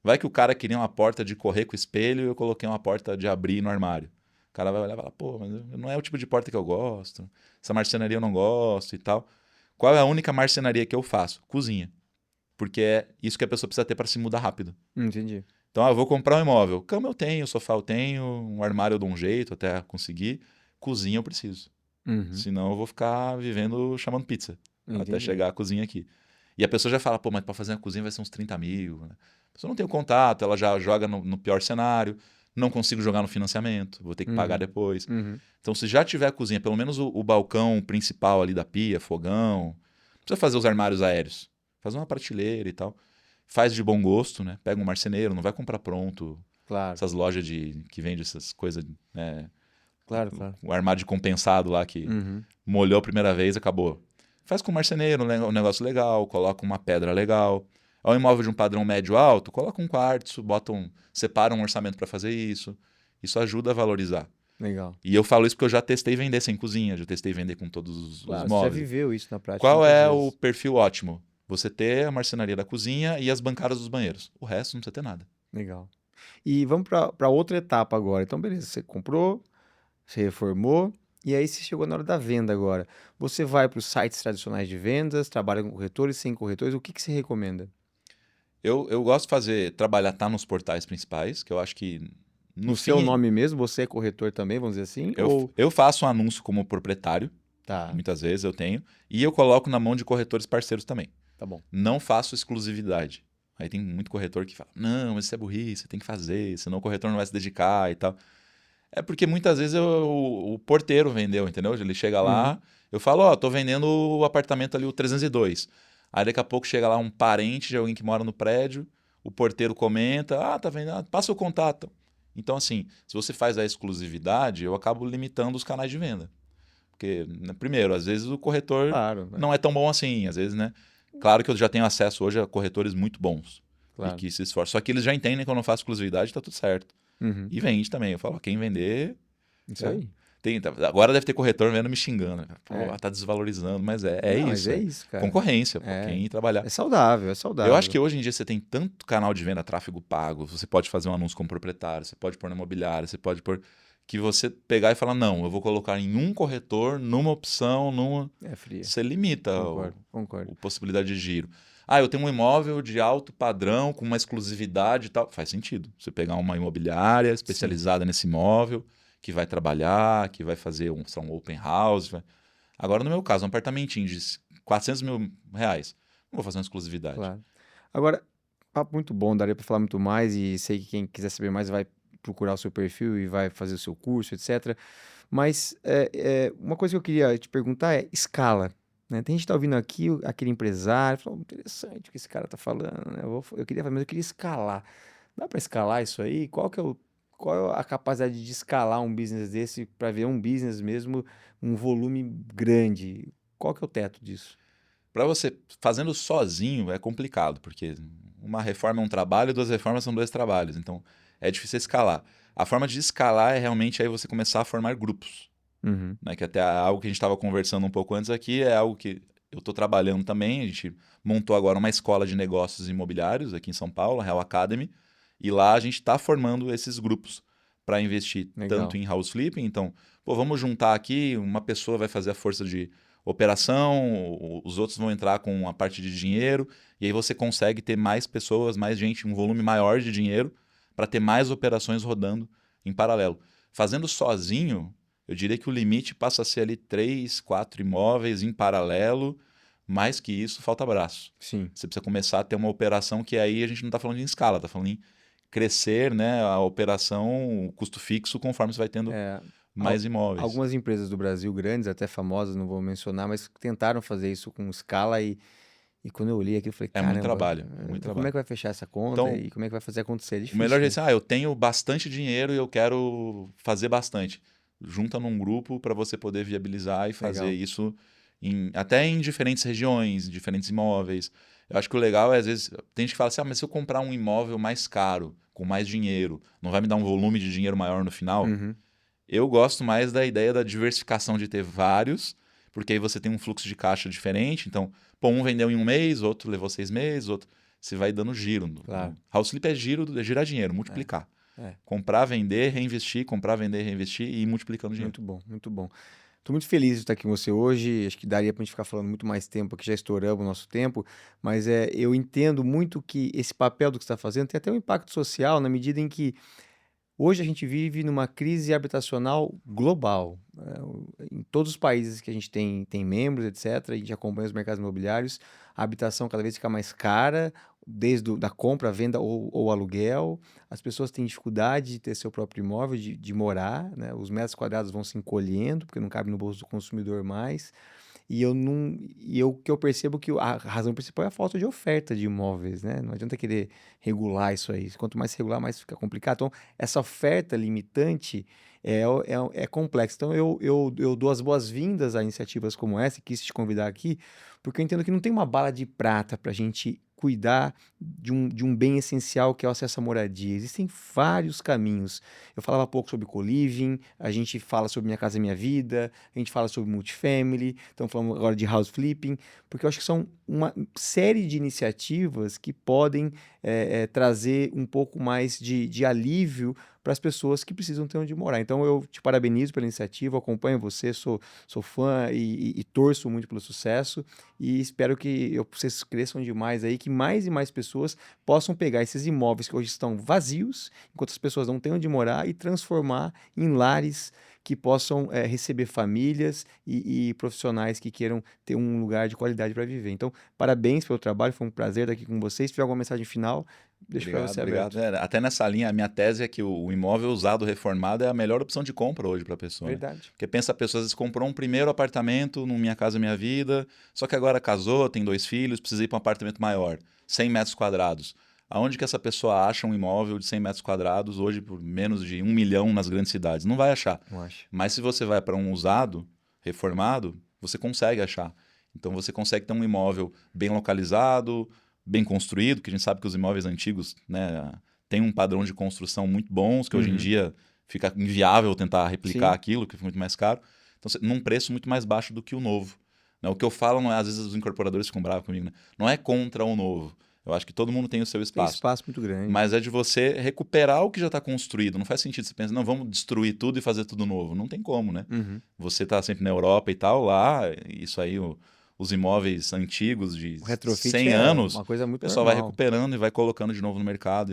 Vai que o cara queria uma porta de correr com espelho e eu coloquei uma porta de abrir no armário. O cara vai olhar e falar, pô, mas não é o tipo de porta que eu gosto. Essa marcenaria eu não gosto e tal. Qual é a única marcenaria que eu faço? Cozinha. Porque é isso que a pessoa precisa ter para se mudar rápido. Entendi. Então, eu vou comprar um imóvel. Cama eu tenho, sofá eu tenho, um armário eu dou um jeito até conseguir. Cozinha eu preciso. Senão eu vou ficar vivendo chamando pizza. até chegar a cozinha aqui. E a pessoa já fala, pô, mas para fazer a cozinha vai ser uns 30 mil. Né? A pessoa não tem o contato, ela já joga no pior cenário, não consigo jogar no financiamento, vou ter que pagar depois. Então, se já tiver a cozinha, pelo menos o balcão principal ali da pia, fogão, não precisa fazer os armários aéreos, faz uma prateleira e tal. Faz de bom gosto, né? Pega um marceneiro, não vai comprar pronto. Claro. Essas lojas que vendem essas coisas, né? Claro. O armário de compensado lá que molhou a primeira vez, acabou. Faz com marceneiro um negócio legal, coloca uma pedra legal. É um imóvel de um padrão médio alto, coloca um quartzo, separa um orçamento para fazer isso. Isso ajuda a valorizar. Legal. E eu falo isso porque eu já testei vender sem cozinha, já testei vender com todos os móveis. Você já viveu isso na prática. Qual é o perfil ótimo? Você ter a marcenaria da cozinha e as bancadas dos banheiros. O resto não precisa ter nada. Legal. E vamos para outra etapa agora. Então, beleza, você comprou, você reformou, e aí você chegou na hora da venda agora. Você vai para os sites tradicionais de vendas, trabalha com corretores, sem corretores, o que você recomenda? Eu gosto de trabalhar nos portais principais, que eu acho que no seu nome mesmo, você é corretor também, vamos dizer assim? Eu faço um anúncio como proprietário, muitas vezes eu tenho, e eu coloco na mão de corretores parceiros também. Tá bom. Não faço exclusividade. Aí tem muito corretor que fala, não, mas isso é burrice, você tem que fazer, senão o corretor não vai se dedicar e tal. É porque muitas vezes o porteiro vendeu, entendeu? Ele chega lá, eu falo, tô vendendo o apartamento ali, o 302. Aí daqui a pouco chega lá um parente de alguém que mora no prédio, o porteiro comenta, tá vendendo, passa o contato. Então, assim, se você faz a exclusividade, eu acabo limitando os canais de venda. Porque, né, primeiro, às vezes o corretor não é tão bom assim, às vezes, né? Claro que eu já tenho acesso hoje a corretores muito bons e que se esforçam. Só que eles já entendem que eu não faço exclusividade, tá tudo certo. E vende também. Eu falo, quem vender... Isso aí. Agora deve ter corretor vendo me xingando. Pô, tá desvalorizando, mas é isso. Mas é isso, cara. Concorrência, quem trabalhar. É saudável. Eu acho que hoje em dia você tem tanto canal de venda, tráfego pago, você pode fazer um anúncio como proprietário, você pode pôr na imobiliária, você pode pôr... Que você pegar e falar, não, eu vou colocar em um corretor, numa opção, numa... É fria. Você limita Concordo. a possibilidade de giro. Eu tenho um imóvel de alto padrão, com uma exclusividade e tal. Faz sentido. Você pegar uma imobiliária especializada nesse imóvel, que vai trabalhar, que vai fazer um open house. Agora, no meu caso, um apartamentinho de 400 mil reais. Não vou fazer uma exclusividade. Claro. Agora, papo muito bom, daria para falar muito mais e sei que quem quiser saber mais vai procurar o seu perfil e vai fazer o seu curso, etc. Mas uma coisa que eu queria te perguntar é escala. Né? Tem gente que está ouvindo aqui, aquele empresário, falou, interessante o que esse cara está falando. Né? Eu queria fazer, mas eu queria escalar. Dá para escalar isso aí? Qual é a capacidade de escalar um business desse para ver um business mesmo, um volume grande? Qual que é o teto disso? Para você, fazendo sozinho é complicado, porque uma reforma é um trabalho, 2 reformas são 2 trabalhos. Então, é difícil escalar. A forma de escalar é realmente aí você começar a formar grupos. Né? Que até algo que a gente estava conversando um pouco antes aqui é algo que eu estou trabalhando também. A gente montou agora uma escola de negócios imobiliários aqui em São Paulo, a Real Academy. E lá a gente está formando esses grupos para investir tanto em house flipping. Então, vamos juntar aqui, uma pessoa vai fazer a força de operação, os outros vão entrar com a parte de dinheiro. E aí você consegue ter mais pessoas, mais gente, um volume maior de dinheiro para ter mais operações rodando em paralelo. Fazendo sozinho, eu diria que o limite passa a ser ali 3, 4 imóveis em paralelo. Mais que isso, falta braço. Sim. Você precisa começar a ter uma operação que aí a gente não está falando em escala, está falando em crescer, né, a operação, o custo fixo, conforme você vai tendo mais imóveis. Algumas empresas do Brasil grandes, até famosas, não vou mencionar, mas tentaram fazer isso com escala e quando eu olhei aqui, eu falei, caramba, muito trabalho. Como é que vai fechar essa conta e como é que vai fazer acontecer? É difícil, o melhor jeito é, eu tenho bastante dinheiro e eu quero fazer bastante. Junta num grupo para você poder viabilizar e fazer isso até em diferentes regiões, diferentes imóveis. Eu acho que o legal é, às vezes, tem gente que fala assim, mas se eu comprar um imóvel mais caro, com mais dinheiro, não vai me dar um volume de dinheiro maior no final? Eu gosto mais da ideia da diversificação de ter vários, porque aí você tem um fluxo de caixa diferente. Então, um vendeu em um mês, outro levou 6 meses, outro... Você vai dando giro. Claro. House flip é girar dinheiro, multiplicar. Comprar, vender, reinvestir, comprar, vender, reinvestir e ir multiplicando dinheiro. Muito bom, muito bom. Estou muito feliz de estar aqui com você hoje. Acho que daria para a gente ficar falando muito mais tempo aqui, já estouramos o nosso tempo, mas eu entendo muito que esse papel do que você está fazendo tem até um impacto social na medida em que Hoje a gente vive numa crise habitacional global. Em todos os países que a gente tem membros, etc., a gente acompanha os mercados imobiliários, a habitação cada vez fica mais cara, desde da compra, venda ou aluguel. As pessoas têm dificuldade de ter seu próprio imóvel, de morar, né? Os metros quadrados vão se encolhendo, porque não cabe no bolso do consumidor mais. E eu não, o que eu percebo que a razão principal é a falta de oferta de imóveis, né? Não adianta querer regular isso aí. Quanto mais regular, mais fica complicado. Então, essa oferta limitante é complexa. Então, eu dou as boas-vindas a iniciativas como essa, e quis te convidar aqui, porque eu entendo que não tem uma bala de prata para a gente cuidar de um bem essencial que é o acesso à moradia. Existem vários caminhos. Eu falava pouco sobre co-living, a gente fala sobre Minha Casa Minha Vida, a gente fala sobre multifamily, estamos falando agora de house flipping, porque eu acho que são uma série de iniciativas que podem trazer um pouco mais de alívio para as pessoas que precisam ter onde morar. Então eu te parabenizo pela iniciativa, acompanho você, sou fã e torço muito pelo sucesso e espero que vocês cresçam demais aí, que mais e mais pessoas possam pegar esses imóveis que hoje estão vazios, enquanto as pessoas não têm onde morar, e transformar em lares que possam receber famílias e profissionais que queiram ter um lugar de qualidade para viver. Então, parabéns pelo trabalho, foi um prazer estar aqui com vocês. Se tiver alguma mensagem final, deixo para você aberto. Obrigado. Até nessa linha, a minha tese é que o imóvel usado, reformado, é a melhor opção de compra hoje para a pessoa. Verdade. Né? Porque pensa, a pessoa às vezes comprou um primeiro apartamento no Minha Casa Minha Vida, só que agora casou, tem 2 filhos, precisa ir para um apartamento maior, 100 metros quadrados. Aonde que essa pessoa acha um imóvel de 100 metros quadrados hoje por menos de 1 milhão nas grandes cidades? Não vai achar. Não acho. Mas se você vai para um usado, reformado, você consegue achar. Então você consegue ter um imóvel bem localizado, bem construído, que a gente sabe que os imóveis antigos, né, têm um padrão de construção muito bons, que hoje em dia fica inviável tentar replicar Sim. aquilo, que fica muito mais caro. Então, num preço muito mais baixo do que o novo. Né? O que eu falo, não é, às vezes os incorporadores ficam bravos comigo, né? Não é contra o novo. Eu acho que todo mundo tem o seu espaço. Tem espaço muito grande. Mas é de você recuperar o que já está construído. Não faz sentido você pensar, não, vamos destruir tudo e fazer tudo novo. Não tem como, né? Você está sempre na Europa e tal, lá, isso aí, os imóveis antigos de 100 anos, uma coisa muito o pessoal normal. vai recuperando e vai colocando de novo no mercado.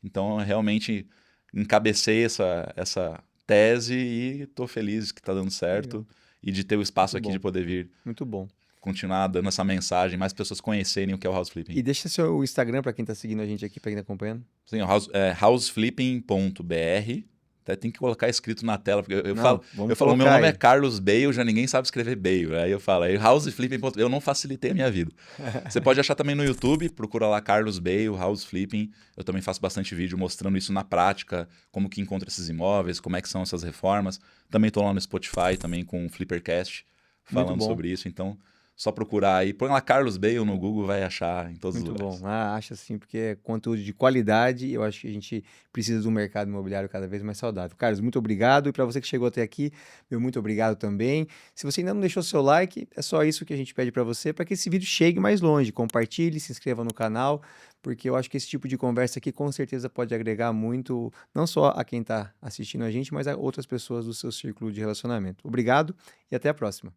Então, eu realmente encabecei essa tese e estou feliz que está dando certo. Legal. E de ter o espaço muito aqui bom. De poder vir. Muito bom. Continuar dando essa mensagem, mais pessoas conhecerem o que é o house flipping. E deixa seu Instagram para quem está seguindo a gente aqui, para quem está acompanhando. Sim, houseflipping.br. Até tem que colocar escrito na tela, porque eu falo, meu nome é Carlos Bale, já ninguém sabe escrever Bale. Aí eu falo, houseflipping. Eu não facilitei a minha vida. Você pode achar também no YouTube, procura lá Carlos Bale, House Flipping. Eu também faço bastante vídeo mostrando isso na prática, como que encontra esses imóveis, como é que são essas reformas. Também estou lá no Spotify, também com o Flippercast, falando sobre isso. Então, só procurar aí, põe lá Carlos Bale no Google, vai achar em todos os lugares. Muito bom. Acho assim, porque é conteúdo de qualidade, eu acho que a gente precisa de um mercado imobiliário cada vez mais saudável. Carlos, muito obrigado. E para você que chegou até aqui, meu muito obrigado também. Se você ainda não deixou seu like, é só isso que a gente pede para você, para que esse vídeo chegue mais longe. Compartilhe, se inscreva no canal, porque eu acho que esse tipo de conversa aqui com certeza pode agregar muito, não só a quem está assistindo a gente, mas a outras pessoas do seu círculo de relacionamento. Obrigado e até a próxima.